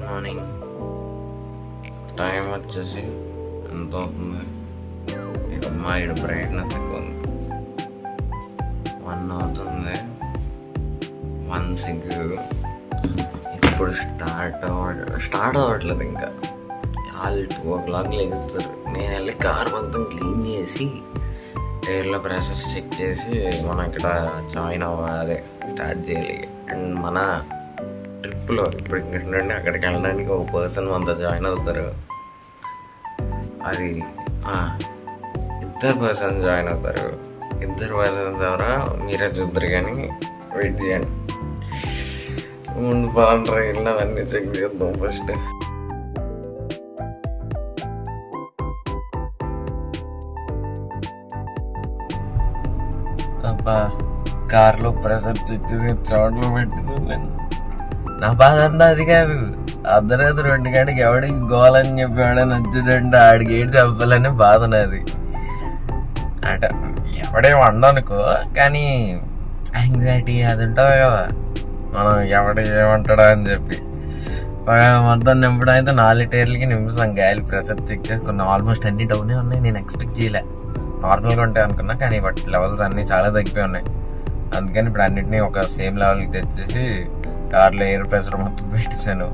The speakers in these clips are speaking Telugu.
మార్నింగ్ టైం వచ్చేసి ఎంత అవుతుంది? మా ఇటు బ్రైట్నెస్ ఎక్కువ ఉంది. 1 అవుతుంది. 1:06. ఇప్పుడు స్టార్ట్ అవ్వట్లేదు ఇంకా. వాళ్ళు 2 o'clock లెగుస్తారు. నేను వెళ్ళి కార్ మొత్తం క్లీన్ చేసి టైర్లో ప్రెషర్ చెక్ చేసి మనం ఇక్కడ జాయిన్ అదే స్టార్ట్ చేయాలి. అండ్ మన ట్రిప్లో ఇప్పుడు ఇక్కడ నుండి అక్కడికి వెళ్ళడానికి ఒక పర్సన్ మనతో జాయిన్ అవుతారు. అది 2 పర్సన్స్ జాయిన్ అవుతారు. 2 పర్సన్ ద్వారా మీరే చూద్దరు, కానీ వెయిట్ చేయండి. ముందు బాగా ట్రైన్లో అవన్నీ చెక్ చేద్దాం ఫస్ట్. కార్లో ప్రెషర్ చెక్ చేసి చోట్ల పెట్టుకోలేను. నా బాధ అంతా అది కాదు. అర్ధరాత్రి 2 గంటకి ఎవడికి గోలని చెప్పి ఎవడైనా వచ్చాడంటే ఆడికి ఏడు చెప్పాలని బాధ నాది. అట ఎవడేమో అనుకో, కానీ యాంగ్జైటీ అది ఉంటుంది కదా, మనం ఎవడు ఏమంటాడా అని చెప్పి మొత్తం నింపడం అయితే 4 టైర్లకి నింపుతాం. గాలి ప్రెషర్ చెక్ చేసుకున్నాం. ఆల్మోస్ట్ అన్ని డౌనే ఉన్నాయి. నేను ఎక్స్పెక్ట్ చేయలే నార్మల్గా ఉంటాయి అనుకున్నా, కానీ వాటి లెవెల్స్ అన్నీ చాలా తగ్గిపోయి ఉన్నాయి. అందుకని ఇప్పుడు అన్నింటినీ ఒక సేమ్ లెవెల్కి తెచ్చేసి కార్లో ఎయిర్ ప్రెషర్ మొత్తం పెట్టేశాను.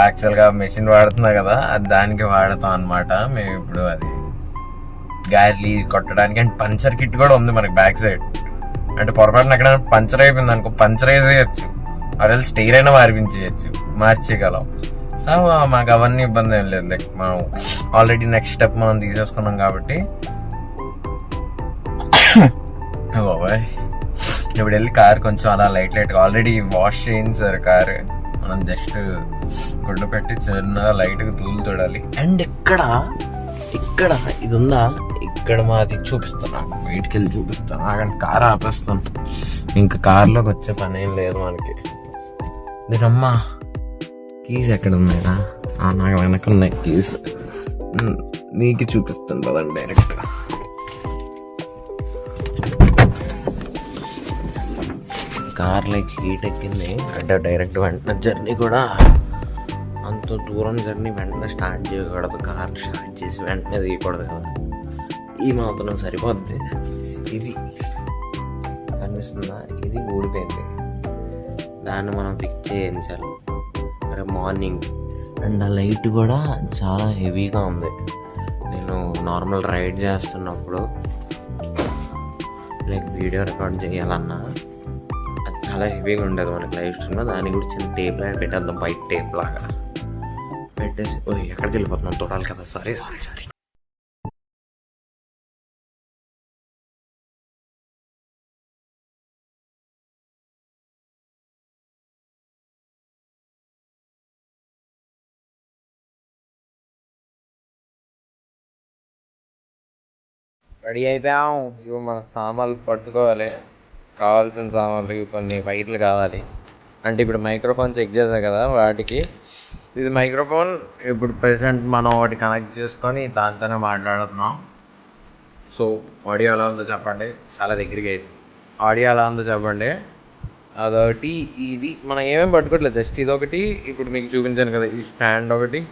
యాక్చువల్గా మెషిన్ వాడుతున్నా కదా, అది దానికి వాడతాం అనమాట మేము ఇప్పుడు. అది గాలి కొట్టడానికి. అండ్ పంచర్ కిట్ కూడా ఉంది మనకి బ్యాక్ సైడ్. అంటే పొరపాటున ఎక్కడైనా పంచర్ అయిపోయింది అనుకో, పంచర్ వేసేయచ్చు, అరెల్ స్టైర్ అయినా మార్చేయగలం. సో మాకు అవన్నీ ఇబ్బంది ఏం లేదు. లైక్ మనం ఆల్రెడీ నెక్స్ట్ స్టెప్ మనం తీసేసుకున్నాం కాబట్టి బాబాయ్ ఇప్పుడు వెళ్ళి కార్ కొంచెం అలా లైట్గా ఆల్రెడీ వాష్ చేయింది సార్ కారు. మనం జస్ట్ గుడ్డు పెట్టి చిన్నగా లైట్గా తూలు తోడాలి. అండ్ ఇక్కడ ఇది ఉందా, ఇక్కడ మాది చూపిస్తాను, బయటికి వెళ్ళి చూపిస్తాను. ఆగండి, కార్ ఆపేస్తాను. ఇంకా కార్లోకి వచ్చే పని ఏం లేదు మనకి. దీనమ్మా కీస్ ఎక్కడ ఉన్నాయా? నాకు వెనక ఉన్నాయి కీస్. నీకు చూపిస్తాను కదండి డైరెక్ట్. కార్లోకి హీట్ ఎక్కింది అంటే డైరెక్ట్ వెంటనే జర్నీ కూడా అంత దూరం జర్నీ వెంటనే స్టార్ట్ చేయకూడదు. కార్ స్టార్ట్ చేసి వెంటనే తీయకూడదు కదా, ఈ మాత్రం సరిపోద్ది. ఇది కనిపిస్తుందా, ఇది ఊడిపోయింది. దాన్ని మనం ఫిక్స్ చేయించాలి రేపు మార్నింగ్. అండ్ ఆ లైట్ కూడా చాలా హెవీగా ఉంది. నేను నార్మల్ రైడ్ చేస్తున్నప్పుడు లైక్ వీడియో రికార్డ్ చేయాలన్నా అది చాలా హెవీగా ఉండదు మనకి లైవ్ స్ట్రీమ్లో. దానికి కూడా చిన్న టేప్ లాగా పెట్టేద్దాం, వైట్ టేప్ లాగా పెట్టేసి. ఎక్కడికి వెళ్ళిపోతున్నాం చూడాలి కదా. సారీ రెడీ అయిపోయాం. ఇవి మన సామాన్లు పట్టుకోవాలి, కావాల్సిన సామాన్లు కొన్ని వైర్లు కావాలి. అంటే ఇప్పుడు మైక్రోఫోన్ చెక్ చేసాం కదా వాటికి. ఇది మైక్రోఫోన్ ఇప్పుడు ప్రెసెంట్ మనం ఒకటి కనెక్ట్ చేసుకొని దాంతోనే మాట్లాడుతున్నాం. సో ఆడియో ఎలా ఉందో చెప్పండి. చాలా దగ్గరికి అయింది. ఆడియో ఎలా ఉందో చెప్పండి. అదొకటి, ఇది మనం ఏమేమి పట్టుకోవట్లేదు, జస్ట్ ఇదొకటి ఇప్పుడు మీకు చూపించాను కదా, ఈ స్టాండ్ ఒకటి,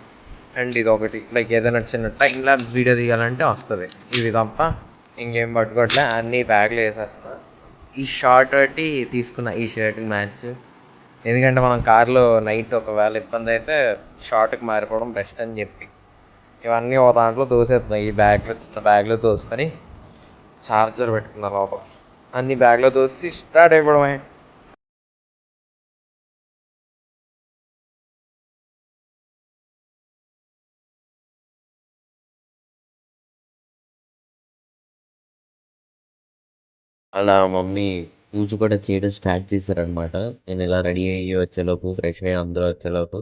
అండ్ ఇదొకటి. లైక్ ఏదైనా చిన్న టైం ల్యాబ్స్ వీడియో తీయాలంటే వస్తుంది. ఇవి తప్ప ఇంకేం పట్టుకోవట్లే, అన్నీ బ్యాగ్లో వేసేస్తా. ఈ షార్ట్ ఒకటి తీసుకున్నా ఈ షర్ట్కి మ్యాచ్. ఎందుకంటే మనం కార్లో నైట్ ఒకవేళ ఇబ్బంది అయితే షార్ట్కి మారిపోవడం బెస్ట్ అని చెప్పి ఇవన్నీ ఒక దాంట్లో తోసేస్తున్నాయి. ఈ బ్యాగ్లో తోసుకొని చార్జర్ పెట్టుకున్నా లోపల. అన్ని బ్యాగ్లో తోసి స్టార్ట్ అయిపోవడమే. అలా మమ్మీ పూజ కూడా చేయడం స్టార్ట్ చేశారనమాట. నేను ఇలా రెడీ అయ్యి వచ్చేలోపు, ఫ్రెష్ అయ్యి అందరూ వచ్చేలోపు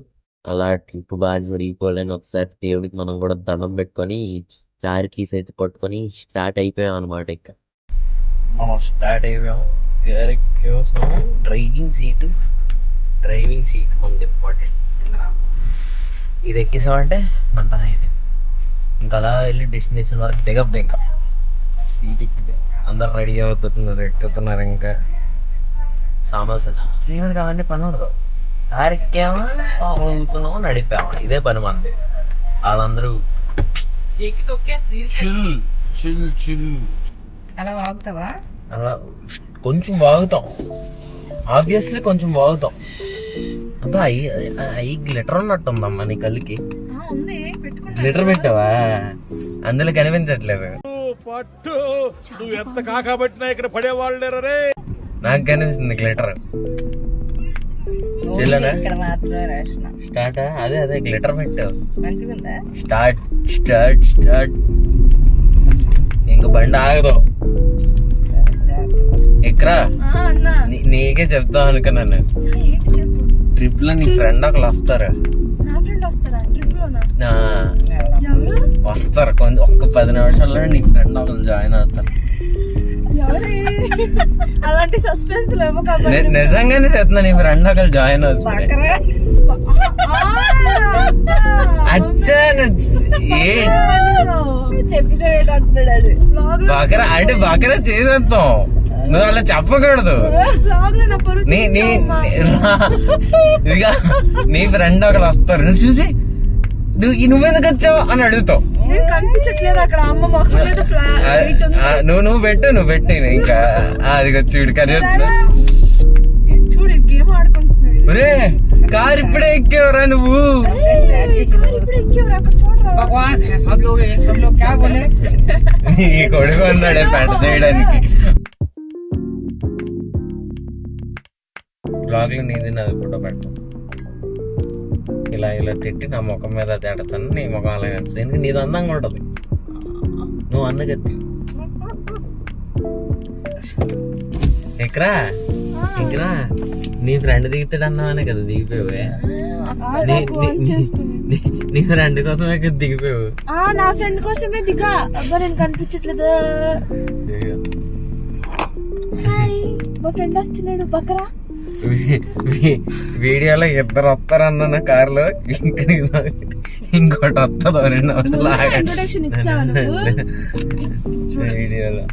అలా ట్రిప్ బాగా జరిగిపోవాలని ఒకసారి దేవుడికి మనం కూడా దండం పెట్టుకొని చారి కీస్ అయితే పట్టుకొని స్టార్ట్ అయిపోయాం అనమాట. ఇంకా మనం స్టార్ట్ అయిపోయాం. డ్రైవింగ్ సీట్ మనది ఇంపార్టెంట్. ఇది ఎక్కేసామంటే మన పని అయితే ఇంకా అలా వెళ్ళి డెస్టినేషన్ వరకు దిగద్దు. ఇంకా సీట్ ఎక్కితే అందరు రెడీ అవుతున్నారు, ఎక్కుతున్నారు. ఇంకా సామాన్లు ఏమైనా కావాలంటే పని ఉండదు. కారు ఎక్కామా ఊరుకున్నామా నడిపామా, ఇదే పని మంది. వాళ్ళందరూ అలా వాగుతావా? అలా కొంచెం వాగుతాం, ఆబ్వియస్లీ కొంచెం వాగుతాం. అంతా అయి గ్లిటర్ ఉన్నట్టుందమ్మా నీ కళ్ళకి. గ్లిటర్ పెట్టావా? అందులో కనిపించట్లేదు. నాకు కనిపిస్తుంది గ్లిటర్. స్టార్ట్ అదే గ్లిటర్ పెట్టావు. స్టార్ట్ ఇంక బండి ఆగదు. ఎక్కరా నీకే చెప్తాం అనుకున్నాను. ట్రిప్ లో నీ ఫ్రెండ్ ఒకళ్ళు వస్తారు. వస్తారు కొంచెం ఒక్క 10 నిమిషాల్లో నీ ఫ్రెండ్ ఒకళ్ళు జాయిన్ అవుతారు. అలాంటి సస్పెన్స్ నిజంగానే చెప్తున్నా, నీ ఫ్రెండ్ ఒకళ్ళు జాయిన్ అవుతారు. బకరా అంటే బకరా చేసేస్తాం, నువ్వు అలా చెప్పకూడదు. ఇదిగా నీ ఫ్రెండ్ ఒకళ్ళు వస్తారు, నువ్వు చూసి నువ్వెందుకు వచ్చావు అని అడుగుతావు. నువ్వు పెట్టు ఇంకా అది చూడు కానీ ఒరే కార్ ఇప్పుడే ఎక్కేవరా నువ్వు. నీ కొడుకు అన్నాడే పెంట చేయడానికి. బ్లాగ్ లో నీది నాది ఫోటో పెట్టు. ఇలా తిట్టి నా ముఖం మీద తేడతాను, నీ ముఖం అలా కనిపిస్తుంది. ఎందుకు నీది అందంగా ఉంటది, నువ్వు అందగత్తి. ఎక్కరా ఇంకరా నీ ఫ్రెండ్ దిగుతాడు అన్నావనే కదా దిగిపోయావే. నీ ఫ్రెండ్ కోసమే కదా దిగిపోయావు. నా ఫ్రెండ్ కోసమే దిగా. అబ్బా నేను కనిపించట్లేదు. మా ఫ్రెండ్ వస్తున్నాడు బకరా. వీడియోలో ఇద్దరు వస్తారన్న కారులో, ఇంకోటి వస్తుందో 2 నిమిషాలు వీడియోలో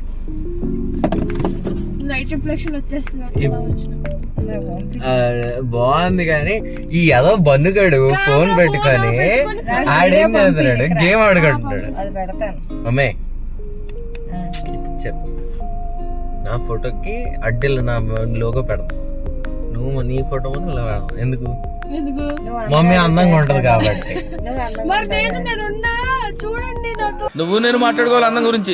లైట్ రిఫ్లెక్షన్ వచ్చేస్తుంది. బాగుంది కానీ ఈ ఏదో బన్నుగాడు ఫోన్ పెట్టుకొని ఆడేం చేస్తున్నాడు, గేమ్ ఆడుకుంటున్నాడు. అమ్మే చెప్పు, నా ఫోటోకి అడ్డీలు నా లోగో పెడతా, నువ్వు నీ ఫోటో ముందు ఇలా పెడతావు. ఎందుకు? మమ్మీ అందంగా ఉంటది కాబట్టి. చూడండి నువ్వు నేను మాట్లాడుకోవాలి అందం గురించి.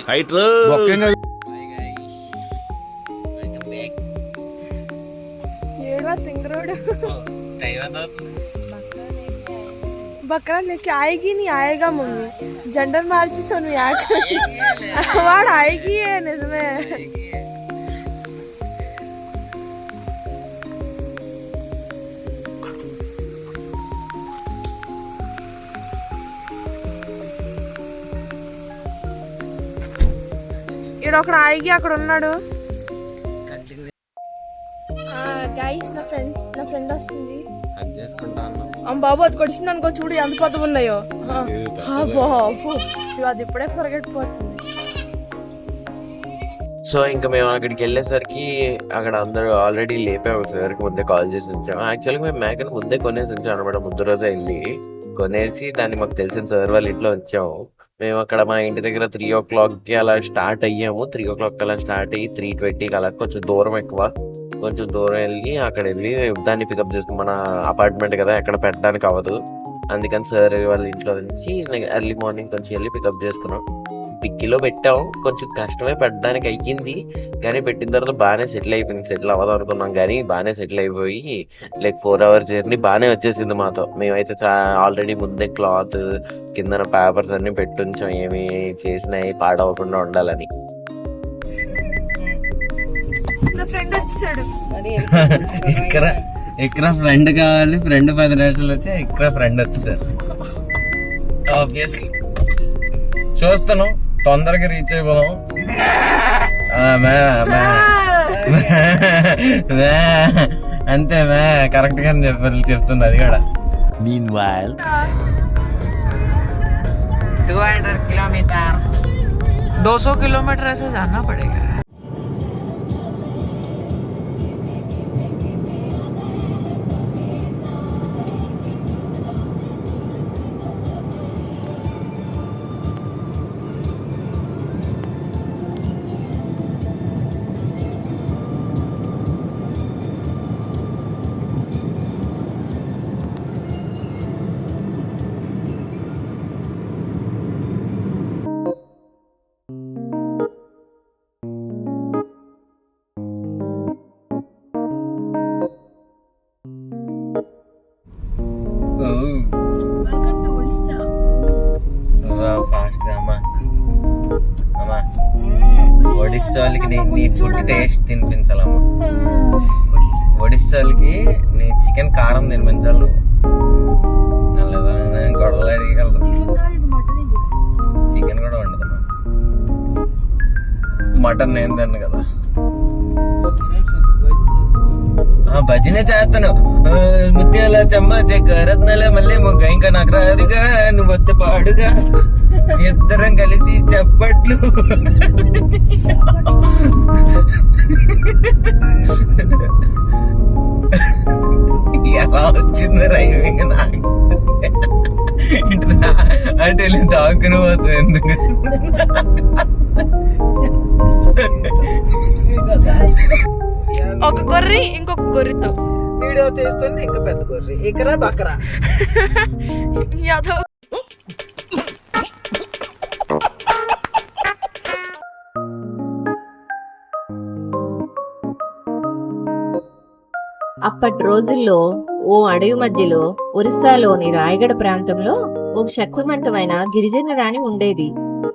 बकरा लेके आएगी नहीं आएगा मम्मी. जेंडर मार्च सोनू यार वाड़ आएगी है निजमे. ఇక్కడ ఆగి అక్కడ ఉన్నాడు. గైస్ నా ఫ్రెండ్ వస్తుంది. బాబు అది కొడిసింది అనుకో, చూడు ఎంత కొత్తగా ఉన్నాయో. బాబు అది ఇప్పుడే పరిగెట్టిపోతుంది. సో ఇంకా మేము అక్కడికి వెళ్ళేసరికి అక్కడ అందరూ ఆల్రెడీ లేపాము. సార్కి ముందే కాల్ చేసి ఉంచాము. యాక్చువల్గా మేము మేకను ముందే కొనేసి ఉంచాం అనమాట. ముందు రోజే వెళ్ళి కొనేసి దాన్ని మాకు తెలిసిన సార్ వాళ్ళ ఇంట్లో ఉంచాము. మేము అక్కడ మా ఇంటి దగ్గర 3 o'clock అలా స్టార్ట్ అయ్యాము. 3 o'clock అలా స్టార్ట్ అయ్యి 3:20 అలా కొంచెం దూరం కొంచెం దూరం వెళ్ళి అక్కడ వెళ్ళి దాన్ని పికప్ చేసుకుని, మన అపార్ట్మెంట్ కదా ఎక్కడ పెట్టడానికి అవ్వదు, అందుకని సార్ వాళ్ళ ఇంట్లో నుంచి ఎర్లీ మార్నింగ్ కొంచెం వెళ్ళి పికప్ చేసుకున్నాం. డిక్కీలో పెట్టాం. కొంచెం కష్టమే పెట్టడానికి అయ్యింది, కానీ పెట్టిన తర్వాత బాగానే సెటిల్ అయిపోయింది. సెటిల్ అవ్వదు అనుకున్నాం కానీ బాగానే సెటిల్ అయిపోయి 4 hours జర్నీ బాగానే వచ్చేసింది మాతో. మేమైతే ఆల్రెడీ ముందే క్లాత్ కింద పేపర్స్ అన్ని పెట్టుంచాం, ఏమి చేసినాయి పాడవకుండా ఉండాలని. ఇక్కడ ఫ్రెండ్ కావాలి, ఫ్రెండ్ 10 నిమిషాలు వచ్చి ఇక్కడ ఫ్రెండ్ వచ్చేసారు. ఆబ్వియస్లీ చూస్తాను, తొందరగా రీచ్ అయిపోదాం. అంతే కరెక్ట్ గా చెప్తుంది అది కూడా. 200 किलोमीटर 200 किलोमीटर ऐसे जाना पड़ेगा. అమ్మా ఒడిస్సా వాళ్ళకి నీ ఫుడ్ టేస్ట్ తినిపించాలమ్మా. ఒడిస్సా వాళ్ళకి నీ చికెన్ కారం తినిపించాలి నువ్వు. నల్లదా గొడవలు అడిగలరు. చికెన్ కూడా ఉండదమ్మా. మటన్ నేను తిన్ను కదా. భజనే చేస్తాను. ముత్యాల చెమ్మ చెక్క రత్నాల మళ్ళీ మొగ్గ ఇంకా నాకు రాదుగా నువ్వు వస్తే పాడుగా ఇద్దరం కలిసి చెప్పట్లు. ఎలా వచ్చింది రైమింగ్ నాకు అంటే దాక్కుని పోతావు ఎందుకు? ఒక గొర్రె ఇంకొక గొర్రెతో వీడియో తీస్తుంది. ఇంకా పెద్ద గొర్రె ఇకరా బకరా యాదవ్. అప్పటి రోజుల్లో ఓ అడవి మధ్యలో ఒరిస్సాలోని రాయగడ ప్రాంతంలో ఒక శక్తివంతమైన గిరిజన రాణి ఉండేది.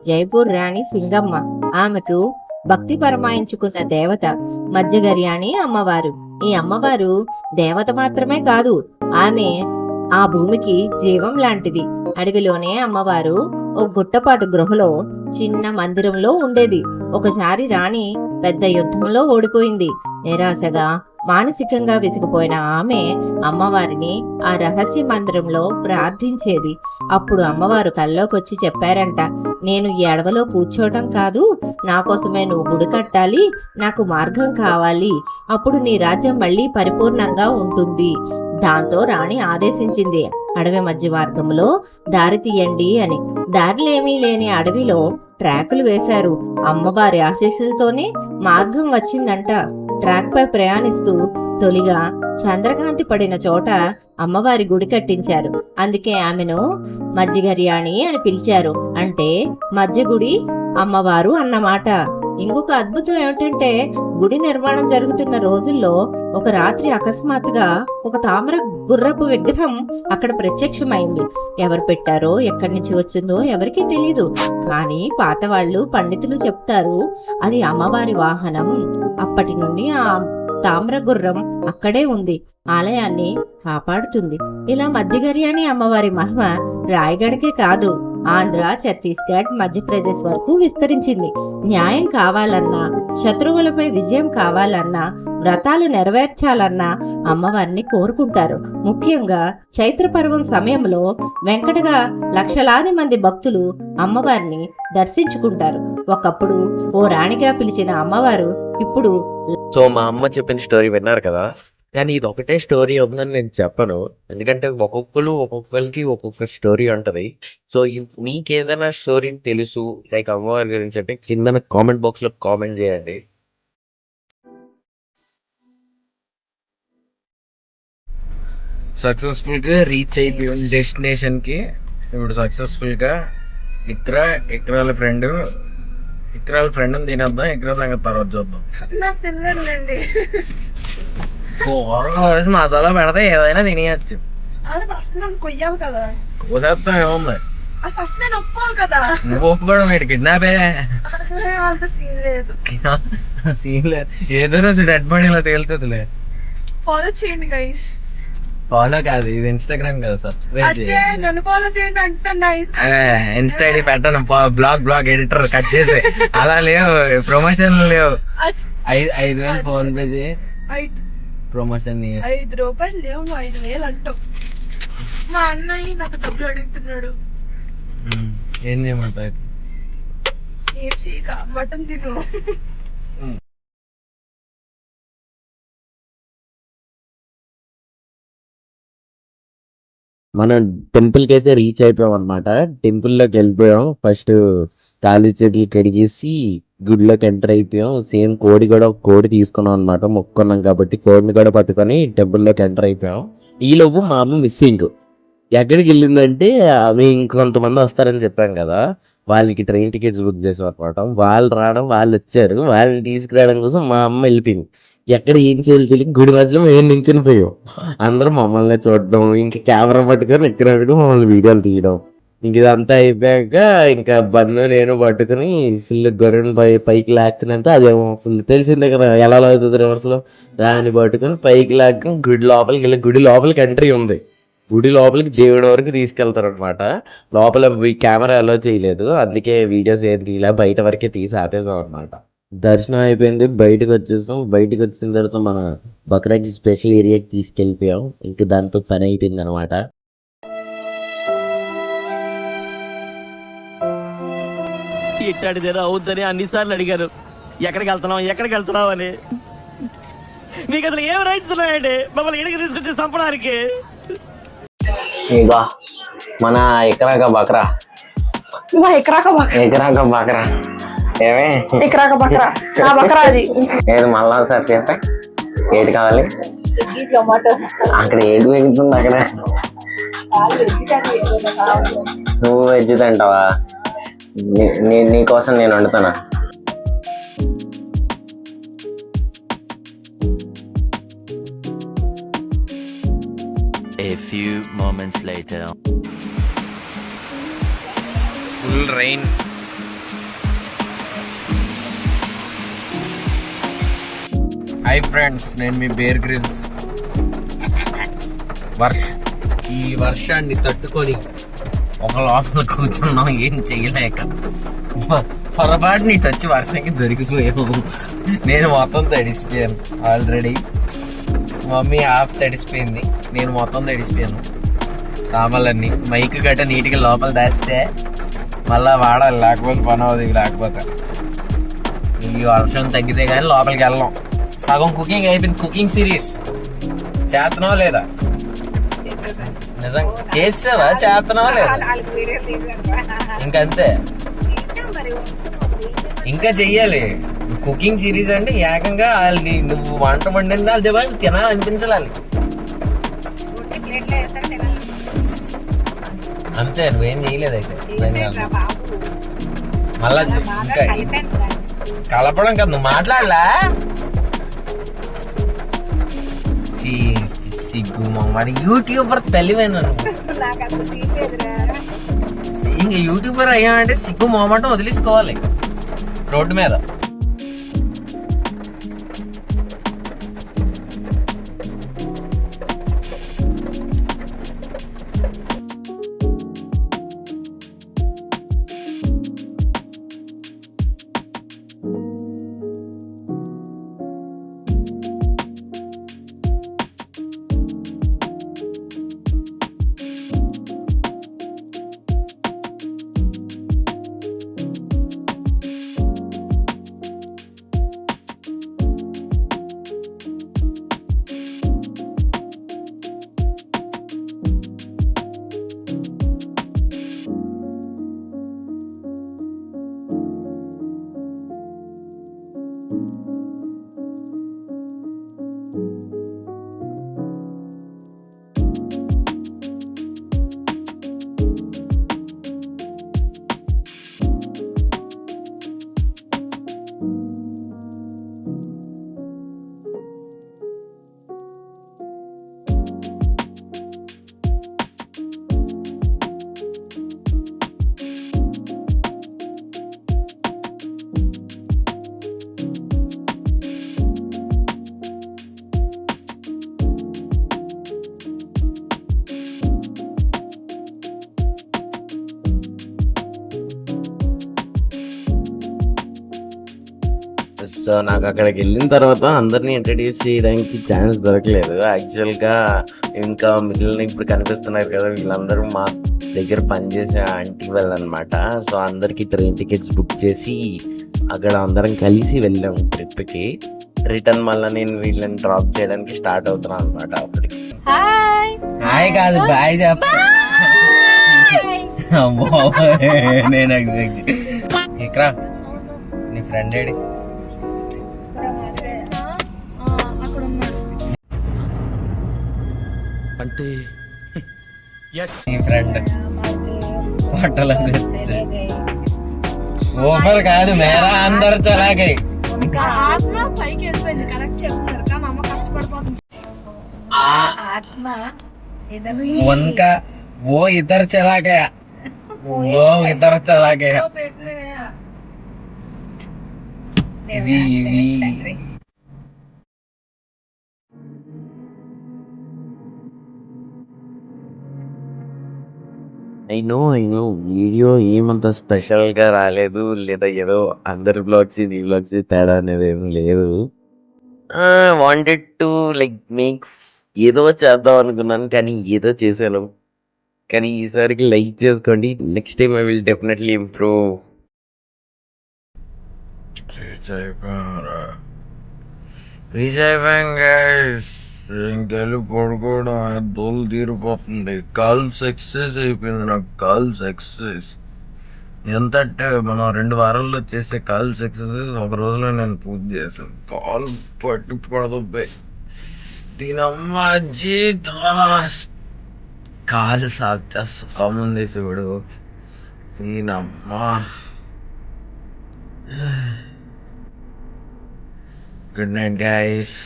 జైపూర్ రాణి సింగమ్మ. ఆమెకు భక్తి పరమాయించుకున్న దేవత మధ్యగర్యాణి అమ్మవారు. ఈ అమ్మవారు దేవత మాత్రమే కాదు, ఆమె ఆ భూమికి జీవం లాంటిది. అడవిలోనే అమ్మవారు ఓ గుట్టపాటు గృహలో చిన్న మందిరంలో ఉండేది. ఒకసారి రాణి పెద్ద యుద్ధంలో ఓడిపోయింది. నిరాశగా మానసికంగా విసిగిపోయిన ఆమె అమ్మవారిని ఆ రహస్య మందిరంలో ప్రార్థించేది. అప్పుడు అమ్మవారు కల్లోకొచ్చి చెప్పారంట, నేను ఈ అడవిలో కూర్చోవటం కాదు, నా కోసమే నువ్వు గుడి కట్టాలి, నాకు మార్గం కావాలి, అప్పుడు నీ రాజ్యం మళ్ళీ పరిపూర్ణంగా ఉంటుంది. దాంతో రాణి ఆదేశించింది, అడవి మధ్య మార్గంలో దారి తీయండి అని. దారిలేమీ లేని అడవిలో ట్రాకులు వేశారు. అమ్మవారి ఆశీస్సులతోనే మార్గం వచ్చిందంట. ట్రాక్ పై ప్రయాణిస్తూ తొలిగా చంద్రకాంతి పడిన చోట అమ్మవారి గుడి కట్టించారు. అందుకే ఆమెను మధ్యగర్యాణి అని పిలిచారు. అంటే మధ్య గుడి అమ్మవారు అన్నమాట. ఇంకొక అద్భుతం ఏమిటంటే, గుడి నిర్మాణం జరుగుతున్న రోజుల్లో ఒక రాత్రి అకస్మాత్తుగా ఒక తామ్ర గుర్రపు విగ్రహం అక్కడ ప్రత్యక్షమైంది. ఎవరు పెట్టారో ఎక్కడి నుంచి వచ్చిందో ఎవరికీ తెలియదు. కానీ పాత వాళ్ళు పండితులు చెప్తారు అది అమ్మవారి వాహనం. అప్పటి నుండి ఆ తామ్ర గుర్రం అక్కడే ఉంది, ఆలయాన్ని కాపాడుతుంది. ఇలా మధ్యగర్యాణి అమ్మవారి మహిమ రాయగఢకే కాదు, ఆంధ్ర, ఛత్తీస్గఢ్, మధ్యప్రదేశ్ వరకు విస్తరించింది. న్యాయం కావాలన్నా, శత్రువులపై విజయం కావాలన్నా, వ్రతాలు నెరవేర్చాలన్నా అమ్మవారిని కోరుకుంటారు. ముఖ్యంగా చైత్ర పర్వం సమయంలో వెంకటగా లక్షలాది మంది భక్తులు అమ్మవారిని దర్శించుకుంటారు. ఒకప్పుడు ఓ రాణిగా పిలిచిన అమ్మవారు ఇప్పుడు. సో మా అమ్మ చెప్పిన స్టోరీ విన్నారు కదా, కానీ ఇది ఒకటే స్టోరీ ఉందని నేను చెప్పను, ఎందుకంటే ఒక్కొక్కరికి ఒక్కొక్క స్టోరీ ఉంటది. సో మీకు ఏదైనా స్టోరీ తెలుసు లైక్ అమ్మవారి గురించి అంటే కింద కామెంట్ బాక్స్ లో కామెంట్ చేయండి. సక్సెస్ఫుల్ గా రీచ్ అయిపోయాం డెస్టినేషన్ కి. ఇప్పుడు సక్సెస్ఫుల్ గా ఇక్రాల ఫ్రెండ్ తినేద్దాం. ఇక్రా సంగతి తర్వాత చూద్దాం. నాకు తెలియదులేండి. కూరలో వేసి మసాలా పెడితే ఏదైనా తినేయచ్చు. అది ఫస్ట్ నేను కొయ్యాలి కదా. కోసేస్తాం ఏముంది, అది ఫస్ట్ నేను ఒప్పుకోవాలి కదా. నువ్వు ఒప్పుకోవడం ఏంటి? కిడ్నాపే అంత సీన్ లేదు. సీన్ లేదు, ఏదో రోజు డెడ్ బాడీలో తేలుతుందిలే. ఫాలో చేయండి గైస్. ఫాలో కాదు, ఇది ఇన్స్టాగ్రామ్ కదా, సబ్స్క్రైబ్ చేయండి. నన్ను ఫాలో చేయండి అంటున్నా. ఇన్స్టా ఐడి పెట్టను, బ్లాగ్ ఎడిటర్ కట్ చేసి. అలా లేవు, ప్రమోషన్ లేవు. 5,000 ఫోన్ పే చేయి, ప్రమోషన్ 5 రూపాయలు లేవు, 5,000 అంటావు. మా అన్నయ్య నాతో డబ్బులు అడుగుతున్నాడు. ఏం చేయమంటావు? ఏం చేయక మటన్ తిను. మనం టెంపుల్ కి అయితే రీచ్ అయిపోయాం అనమాట. టెంపుల్ లోకి వెళ్ళిపోయాం. ఫస్ట్ కాలు చేతులు కడిగేసి గుడిలోకి ఎంటర్ అయిపోయాం. సేమ్ కోడి తీసుకున్నాం అనమాట, మొక్కున్నాం కాబట్టి కోడిని కూడా పట్టుకొని టెంపుల్ లోకి ఎంటర్ అయిపోయాం. ఈలోపు మా అమ్మ మిస్సింగ్. ఎక్కడికి వెళ్ళిందంటే, అవి ఇంకొంతమంది వస్తారని చెప్పాం కదా, వాళ్ళకి ట్రైన్ టికెట్స్ బుక్ చేసాం అనమాట. వాళ్ళు వచ్చారు, వాళ్ళని తీసుకురావడం కోసం మా అమ్మ వెళ్ళిపోయింది. ఎక్కడ ఏం చేయాలి తెలియక గుడి మధ్యలో మేము నించుని పోయాం. అందరూ మమ్మల్ని చూడడం, ఇంకా కెమెరా పట్టుకొని ఎక్కడ మమ్మల్ని వీడియోలు తీయడం. ఇంక ఇదంతా అయిపోయాక ఇంకా బన్ను నేను పట్టుకుని ఫుల్ గొర్రెని పైకి లాక్కునంత అదేమో ఫుల్ తెలిసిందే కదా ఎలా అవుతుంది రివర్స్ లో, దాన్ని పట్టుకుని పైకి లాక్కుని గుడి లోపలికి వెళ్ళి, గుడి లోపలికి ఎంట్రీ ఉంది, గుడి లోపలికి దేవుడి వరకు తీసుకెళ్తారు అనమాట. లోపల కెమెరా అలో చేయలేదు, అందుకే వీడియోస్ ఏది తీయలే, బయట వరకే తీసి ఆపేసాం అనమాట. దర్శనం అయిపోయింది, బయటకు వచ్చేసాం. బయటకు వచ్చిన తర్వాత మన బక్రాకి స్పెషల్ ఏరియాకి తీసుకెళ్ళిపోయాం. ఇంక దాంతో పని అయిపోయింది అనమాట. ఇట్టాడిదేదో అవుద్దని అన్నిసార్లు అడిగారు, ఎక్కడికి వెళ్తున్నావు అని. మీకు అసలు ఏం రైట్స్ ఉన్నాయండి మమ్మల్ని ఇడికి తీసుకొచ్చి చంపడానికి? ఇగో మన ఎకరాక బక్రా ఏమే బకరా అది ఏది మళ్ళా సార్ చెప్పే ఏది కావాలి టొమాటో అక్కడ ఏది పెరుగుతుంది అక్కడ? నువ్వు వెజ్ తింటావా? నీకోసం నేను వండుతానా? A few moments later. Full rain. Hi friends, నేను మీ బేర్ గ్రిల్స్. ఈ వర్షాన్ని తట్టుకొని ఒక లోపల కూర్చున్నాం, ఏం చెయ్యలేక. పొరపాటుని టచ్ వర్షానికి దొరికిపోయాము. నేను మొత్తం తడిసిపోయాను ఆల్రెడీ. మమ్మీ హాఫ్ తడిసిపోయింది, నేను మొత్తం తడిసిపోయాను. సామాన్లన్నీ మైక్ గట్ట నీట్గా లోపల దాస్తే మళ్ళా వాడాలి, లేకపోతే పని అవుతుంది. లేకపోతే ఈ వర్షం తగ్గితే కానీ లోపలికి వెళ్ళాం. సగం కుకింగ్ అయిపోయింది. కుకింగ్ సిరీస్ చేస్తున్నావా లేదా? నిజంగా చేసావా? చేస్తున్నావా లేదా? ఇంకంతే, ఇంకా చెయ్యాలి. కుకింగ్ సిరీస్ అంటే ఏకంగా వాళ్ళని నువ్వు వంట వండింది వాళ్ళు చెప్పాలి, తినాలనిపించాలి. అంతే, నువ్వేం చేయలేదు అయితే. మళ్ళా ఇంకా కలపడం కదా, నువ్వు మాట్లాడలా. సిగ్గు మరి యూట్యూబర్ తెలివైన ఇంకా యూట్యూబర్ అయ్యా అంటే సిగ్గు మొహమాటం వదిలేసుకోవాలి రోడ్డు మీద. సో నాకు అక్కడికి వెళ్ళిన తర్వాత అందరినీ ఇంట్రడ్యూస్ చేయడానికి ఛాన్స్ దొరకలేదు. యాక్చువల్గా ఇంకా మిగిలిన ఇప్పుడు కనిపిస్తున్నారు కదా, వీళ్ళందరూ మా దగ్గర పనిచేసే ఆంటీ వాళ్ళు అనమాట. సో అందరికి ట్రైన్ టికెట్స్ బుక్ చేసి అక్కడ అందరం కలిసి వెళ్ళాం ట్రిప్కి. రిటర్న్ మళ్ళీ నేను వీళ్ళని డ్రాప్ చేయడానికి స్టార్ట్ అవుతున్నాను అనమాట. అప్పటికి హాయ్ కాదు బాయ్ చెప్ప. నేను ఇక్కడ నీ ఫ్రెండ్ ఏడి? అంటే నీ ఫ్రెండ్ హోటల్కి వచ్చి ఊపర్ కాదు మేరా అందరు చలాగే పైకి వెళ్ళిపోయింది. కరెక్ట్ చెప్తున్నారు కానీ అమ్మ కష్టపడిపోతుంది. उनका वो इधर चला गया ఇద్దరు వచ్చేలాగే ఇవి అయినో వీడియో ఏమంత స్పెషల్ గా రాలేదు, లేదా ఏదో అందరి బ్లాగ్స్ ఈ బ్లాగ్స్ తేడా అనేది ఏం లేదు. వాంటెడ్ టు లైక్ మేక్స్ ఏదో చేద్దాం అనుకున్నాను, కానీ ఏదో చేశాను. కానీ ఈసారికి లైక్ చేసుకోండి. Next time I will definitely improve. Reach అయిపోయాం గైస్. ఇంకెళ్ళి పడుకోవడం దోలు తీరిపోతుంది. కాల్ సక్సెస్ అయిపోయింది నాకు. కాల్ సక్సెస్ ఎంత అంటే మనం 2 వారాల్లో చేసే కాల్ సక్సెస్ ఒక రోజులో నేను పూర్తి చేశాను. కాల్ పట్టుపడదు దీనమ్మ జీతాస్ కాలు సాఫ్ చేస్తాముంది చూడు దీనమ్మ. Good night guys.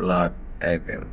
లాక్ అయిపోయింది.